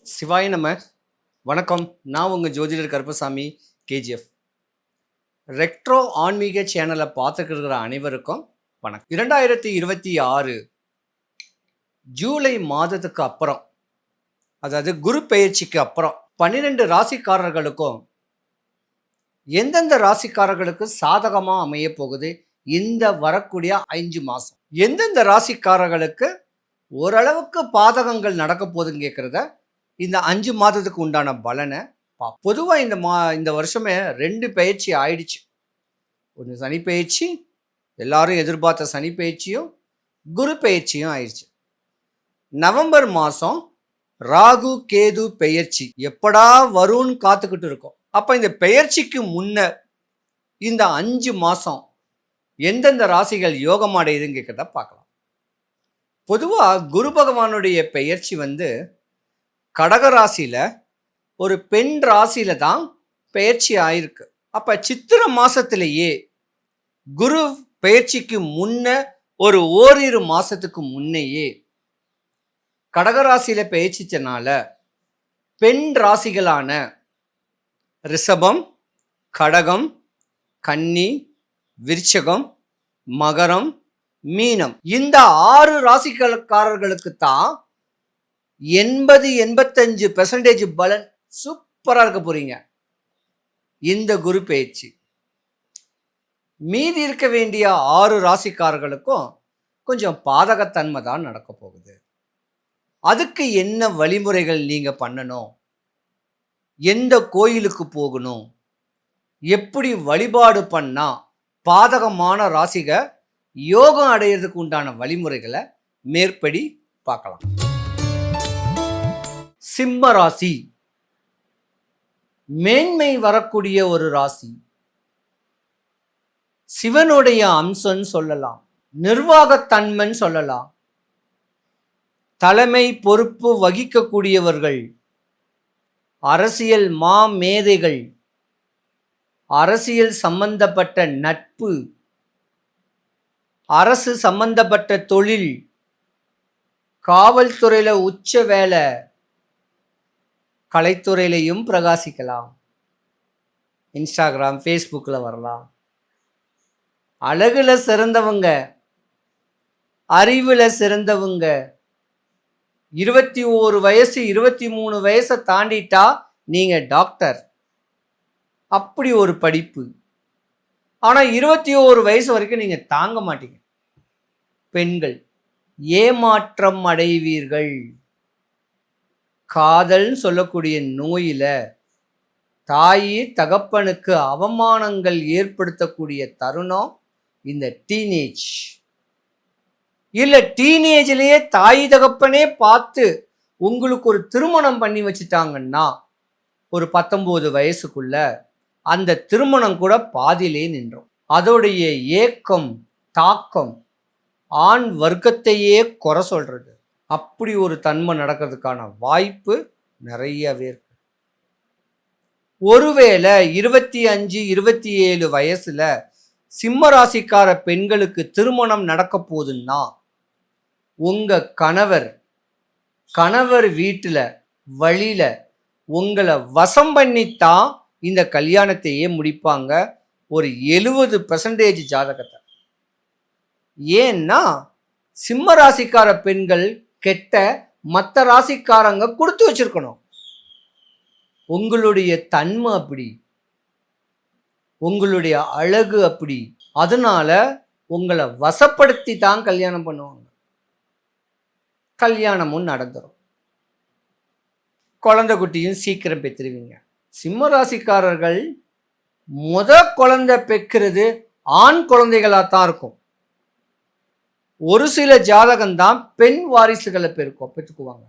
சிவாய நம. வணக்கம். நான் உங்கள் ஜோதிடர் கருப்பசாமி, கேஜிஎஃப். ரெக்ட்ரோ ஆன்மீக சேனலை பார்த்துக்கிற அனைவருக்கும் வணக்கம். 2026 ஜூலை மாதத்துக்கு அப்புறம், அதாவது குரு பெயர்ச்சிக்கு அப்புறம் 12 ராசிக்காரர்களுக்கும் எந்தெந்த ராசிக்காரர்களுக்கு சாதகமாக அமைய போகுது இந்த வரக்கூடிய 5 மாதம், எந்தெந்த ராசிக்காரர்களுக்கு ஓரளவுக்கு பாதகங்கள் நடக்க போகுதுன்னு கேட்குறத இந்த 5 மாதத்துக்கு உண்டான பலனை பொதுவாக இந்த வருஷமே 2 பயிற்சி ஆயிடுச்சு. ஒன்று சனி பயிற்சி, எல்லாரும் எதிர்பார்த்த சனி பயிற்சியும் குரு பயிற்சியும் ஆயிடுச்சு. நவம்பர் மாதம் ராகு கேது பெயர்ச்சி எப்படா வரும்னு காத்துக்கிட்டு இருக்கோம். அப்போ இந்த பெயர்ச்சிக்கு முன்னர் இந்த 5 மாதம் எந்தெந்த ராசிகள் யோகம் அடையுதுன்னு கேட்கறத பார்க்கலாம். பொதுவாக குரு பகவானுடைய பெயர்ச்சி கடகராசியில் ஒரு பெண் ராசியில தான் பெயர்ச்சி ஆயிருக்கு. அப்ப சித்திர மாசத்திலேயே குரு பெயர்ச்சிக்கு முன்ன ஒரு ஓரிரு மாசத்துக்கு முன்னையே கடகராசியில பெயர்ச்சிச்சனால பெண் ராசிகளான ரிஷபம், கடகம், கன்னி, விருச்சகம், மகரம், மீனம் இந்த 6 ராசிக்காரர்களுக்கு தான் 80-85% பலன் சூப்பரா இருக்க போறீங்க இந்த குரு பெயர்ச்சி. மீதி இருக்க வேண்டிய 6 ராசிக்காரர்களுக்கும் கொஞ்சம் பாதகத்தன்மை தான் நடக்க போகுது. அதுக்கு என்ன வழிமுறைகள் நீங்க பண்ணணும், எந்த கோயிலுக்கு போகணும், எப்படி வழிபாடு பண்ணா பாதகமான ராசிக யோகம் அடையிறதுக்கு உண்டான வழிமுறைகளை மேற்படி பார்க்கலாம். சிம்ம ராசி மேன்மை வரக்கூடிய ஒரு ராசி. சிவனுடைய அம்சம்னு சொல்லலாம், நிர்வாகத்தன்மைன்னு சொல்லலாம். தலைமை பொறுப்பு வகிக்கக்கூடியவர்கள், அரசியல் மாமேதைகள், அரசியல் சம்பந்தப்பட்ட நட்பு, அரசு சம்பந்தப்பட்ட தொழில், காவல்துறையில உச்ச வேலை, கலைத்துறையிலையும் பிரகாசிக்கலாம். இன்ஸ்டாகிராம், ஃபேஸ்புக்கில் வரலாம். அழகுல சிறந்தவங்க, அறிவில் சிறந்தவங்க, 21 வயசு 23 வயசை தாண்டிட்டா நீங்க டாக்டர், அப்படி ஒரு படிப்பு. ஆனால் 21 வயசு வரைக்கும் நீங்க தாங்க மாட்டீங்க. பெண்கள் ஏமாற்றம் அடைவீர்கள். காதல்னு சொல்லக்கூடிய நோயில தாய் தகப்பனுக்கு அவமானங்கள் ஏற்படுத்தக்கூடிய தருணம் இந்த டீனேஜ். இல்லை டீனேஜ்லேயே தாய் தகப்பனே பார்த்து உங்களுக்கு ஒரு திருமணம் பண்ணி வச்சுட்டாங்கன்னா ஒரு 19 வயசுக்குள்ள அந்த திருமணம் கூட பாதியிலே நின்றோம். அதோடைய ஏக்கம் தாக்கம் ஆண் வர்க்கத்தையே குறை சொல்றது. அப்படி ஒரு தன்மை நடக்கிறதுக்கான வாய்ப்பு நிறையவே இருக்கு. ஒருவேளை 25-27 வயசுல சிம்ம ராசிக்கார பெண்களுக்கு திருமணம் நடக்க போகுதுன்னா உங்க கணவர் வீட்டுல வழியில உங்களை வசம் பண்ணித்தான் இந்த கல்யாணத்தையே முடிப்பாங்க ஒரு 70% ஜாதகத்தை. ஏன்னா சிம்ம ராசிக்கார பெண்கள் கெட்ட மற்ற ராசிக்காரங்க கொடுத்து வச்சிருக்கணும். உங்களுடைய தன்மை அப்படி, உங்களுடைய அழகு அப்படி, அதனால உங்களை வசப்படுத்தி தான் கல்யாணம் பண்ணுவாங்க. கல்யாணமும் நடந்துடும், குழந்தை குட்டியும் சீக்கிரம் பெற்றுருவீங்க. சிம்ம ராசிக்காரர்கள் குழந்தை பெக்கிறது ஆண் குழந்தைகளாக இருக்கும். ஒரு சில ஜாதகம்தான் பெண் வாரிசுகளை பெற்றுக்குவாங்க.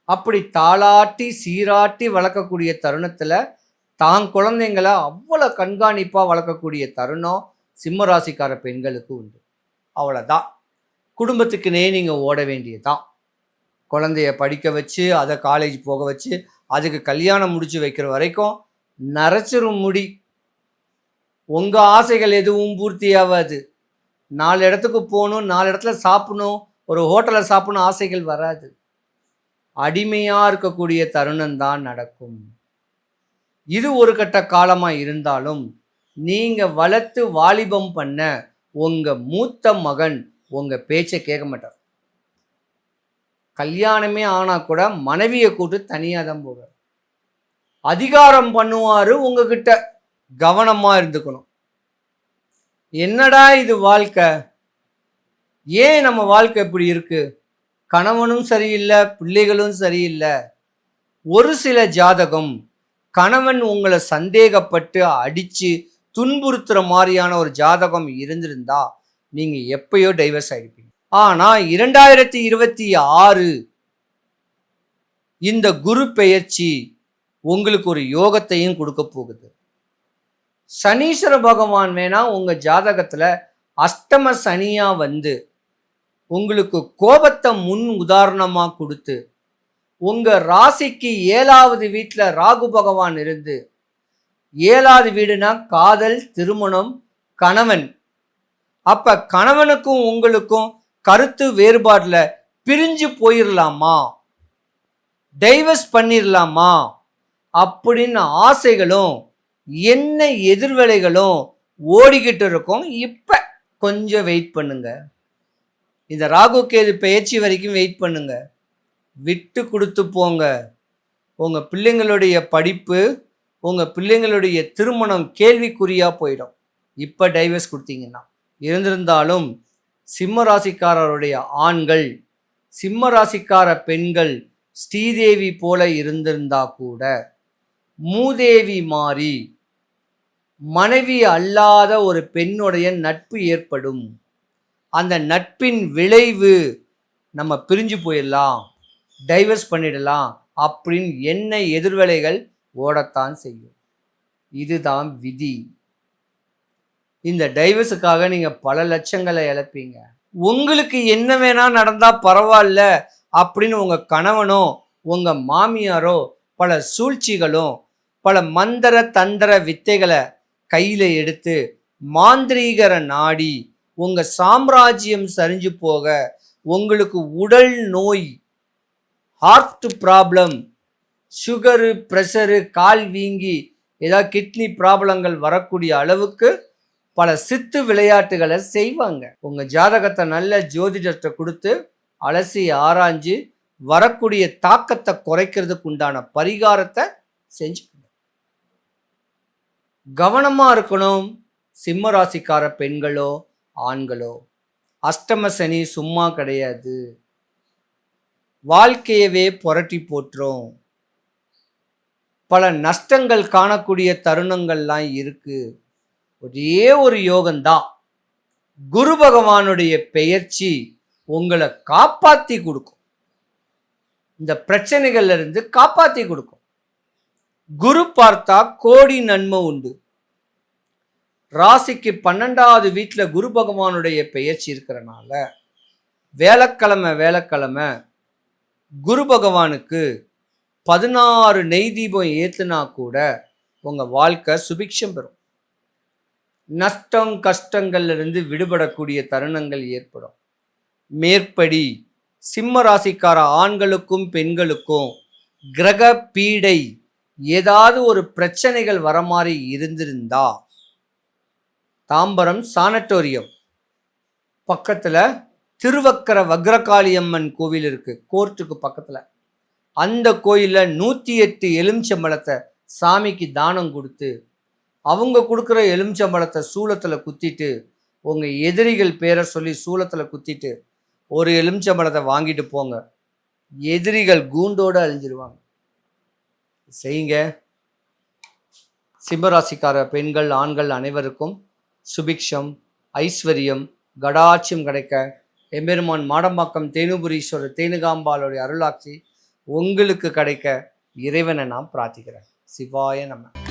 அப்படி தாளாட்டி சீராட்டி வளர்க்கக்கூடிய தருணத்துல தான் குழந்தைங்களை அவ்வளவு கண்காணிப்பா வளர்க்கக்கூடிய தருணம் சிம்ம ராசிக்கார பெண்களுக்கு உண்டு. அவ்வளவுதான், குடும்பத்துக்குனே நீங்க ஓட வேண்டியதுதான். குழந்தைய படிக்க வச்சு அதை காலேஜ் போக வச்சு அதுக்கு கல்யாணம் முடிச்சு வைக்கிற வரைக்கும் நரைச்சிரும் முடி. உங்க ஆசைகள் எதுவும் பூர்த்தியாகாது. 4 இடத்துக்கு போகணும், 4 இடத்துல சாப்பிடணும், ஒரு ஹோட்டலில் சாப்பிடணும் ஆசைகள் வராது. அடிமையா இருக்கக்கூடிய தருணம் தான் நடக்கும். இது ஒரு கட்ட காலமா இருந்தாலும் நீங்க வளர்த்து வாலிபம் பண்ண உங்க மூத்த மகன் உங்க பேச்சை கேட்க மாட்டார். கல்யாணமே ஆனா கூட மனைவியை கூட்டு தனியா தான் போவார். அதிகாரம் பண்ணுவாரு உங்ககிட்ட. கவனமா இருந்துக்கணும். என்னடா இது வாழ்க்கை? ஏன் நம்ம வாழ்க்கை இப்படி இருக்கு? கணவனும் சரியில்லை, பிள்ளைகளும் சரியில்லை. ஒரு சில ஜாதகம் கணவன் உங்களை சந்தேகப்பட்டு அடிச்சு துன்புறுத்துற மாதிரியான ஒரு ஜாதகம் இருந்திருந்தா நீங்க எப்பயோ டைவர்ஸ் ஆகிருப்பீங்க. ஆனா 2026 இந்த குரு பெயர்ச்சி உங்களுக்கு ஒரு யோகத்தையும் கொடுக்க போகுது. சனீஸ்வர பகவான் வேணா உங்க ஜாதகத்துல அஷ்டம சனியா வந்து உங்களுக்கு கோபத்தை முன் உதாரணமா கொடுத்து உங்க ராசிக்கு 7வது வீட்டுல ராகு பகவான் இருந்து, 7வது வீடுனா காதல், திருமணம், கணவன். அப்ப கணவனுக்கும் உங்களுக்கும் கருத்து வேறுபாடுல பிரிஞ்சு போயிடலாமா, டைவர்ஸ் பண்ணிடலாமா அப்படின்னு ஆசைகளும் என்ன எதிர்வலைகளும் ஓடிக்கிட்டு இருக்கும். இப்ப கொஞ்சம் வெயிட் பண்ணுங்க. இந்த ராகு கேது பெயர்ச்சி வரைக்கும் வெயிட் பண்ணுங்க. விட்டு கொடுத்து போங்க. உங்க பிள்ளைங்களுடைய படிப்பு, உங்க பிள்ளைங்களுடைய திருமணம் கேள்விக்குறியா போயிடும் இப்ப டைவர்ஸ் கொடுத்தீங்கன்னா. இருந்திருந்தாலும் சிம்ம ராசிக்காரருடைய ஆண்கள், சிம்ம ராசிக்கார பெண்கள் ஸ்ரீதேவி போல இருந்திருந்தா கூட மூதேவி மாறி மனைவி அல்லாத ஒரு பெண்ணுடைய நட்பு ஏற்படும். அந்த நட்பின் விளைவு நம்ம பிரிஞ்சு போயிடலாம், டைவர்ஸ் பண்ணிடலாம் அப்படின்னு என்ன எதிர்வலைகள் ஓடத்தான் செய்யும். இதுதான் விதி. இந்த டைவர்ஸுக்காக நீங்க பல லட்சங்களை இழப்பீங்க. உங்களுக்கு என்ன வேணா நடந்தா பரவாயில்ல அப்படின்னு உங்க கணவனோ உங்க மாமியாரோ பல சூழ்ச்சிகளும் பல மந்திர தந்திர வித்தைகளை கையில எடுத்து மாந்திரீகரை நாடி உங்க சாம்ராஜ்யம் சரிஞ்சு போக, உங்களுக்கு உடல் நோய், ஹார்ட் ப்ராப்ளம், சுகரு, ப்ரெஷரு, கால் வீங்கி ஏதாவது கிட்னி ப்ராப்ளங்கள் வரக்கூடிய அளவுக்கு பல சித்து விளையாட்டுகளை செய்வாங்க. உங்க ஜாதகத்தை நல்ல ஜோதிடத்தை கொடுத்து அலசி ஆராய்ஞ்சு வரக்கூடிய தாக்கத்தை குறைக்கிறதுக்கு உண்டான பரிகாரத்தை செஞ்சுக்கணும். கவனமா இருக்கணும். சிம்ம ராசிக்கார பெண்களோ ஆண்களோ, அஷ்டம சனி சும்மா கிடையாது. வாழ்க்கையவே புரட்டி போட்டுரும். பல நஷ்டங்கள் காணக்கூடிய தருணங்கள்லாம் இருக்கு. ஒரே ஒரு யோகம்தான். குரு பகவானுடைய பெயர்ச்சி உங்களை காப்பாத்தி கொடுக்கும். இந்த பிரச்சனைகள்ல இருந்து காப்பாத்தி கொடுக்கும். குரு பார்த்தா கோடி நன்மை உண்டு. ராசிக்கு 12வது வீட்டுல குரு பகவானுடைய பெயர்ச்சி இருக்கிறனால வேலைக்கிழமை குரு பகவானுக்கு 16 நெய் தீபம் ஏத்துனா கூட உங்க வாழ்க்கை சுபிக்ஷம் பெறும். நஷ்டம் கஷ்டங்கள்ல இருந்து விடுபடக்கூடிய தருணங்கள் ஏற்படும். மேற்படி சிம்ம ராசிக்கார ஆண்களுக்கும் பெண்களுக்கும் கிரக பீடை ஏதாவது ஒரு பிரச்சனைகள் வர மாதிரி இருந்திருந்தா, தாம்பரம் சானட்டோரியம் பக்கத்துல திருவக்கர வக்ரகாளியம்மன் கோவில் இருக்கு, கோர்ட்டுக்கு பக்கத்துல. அந்த கோயில்ல 108 எலுமிச்சம்பழத்தை சாமிக்கு தானம் கொடுத்து, அவங்க கொடுக்குற எலுமிச்சம்பழத்தை சூளத்துல குத்திட்டு, உங்க எதிரிகள் பேரை சொல்லி சூளத்துல குத்திட்டு ஒரு எலுமிச்சம்பழத்தை வாங்கிட்டு போங்க. எதிரிகள் கூண்டோடு அழிஞ்சிருவாங்க. செய்யுங்க. சிம்மராசிக்கார பெண்கள் ஆண்கள் அனைவருக்கும் சுபிக்ஷம், ஐஸ்வர்யம், கடாட்சியம் கிடைக்க எம்பெருமான் மாடம்பாக்கம் தேனுபுரீஸ்வரர் தேனுகாம்பாளுடைய அருளாட்சி உங்களுக்கு கிடைக்க இறைவனை நான் பிரார்த்திக்கிறேன். சிவாய நம.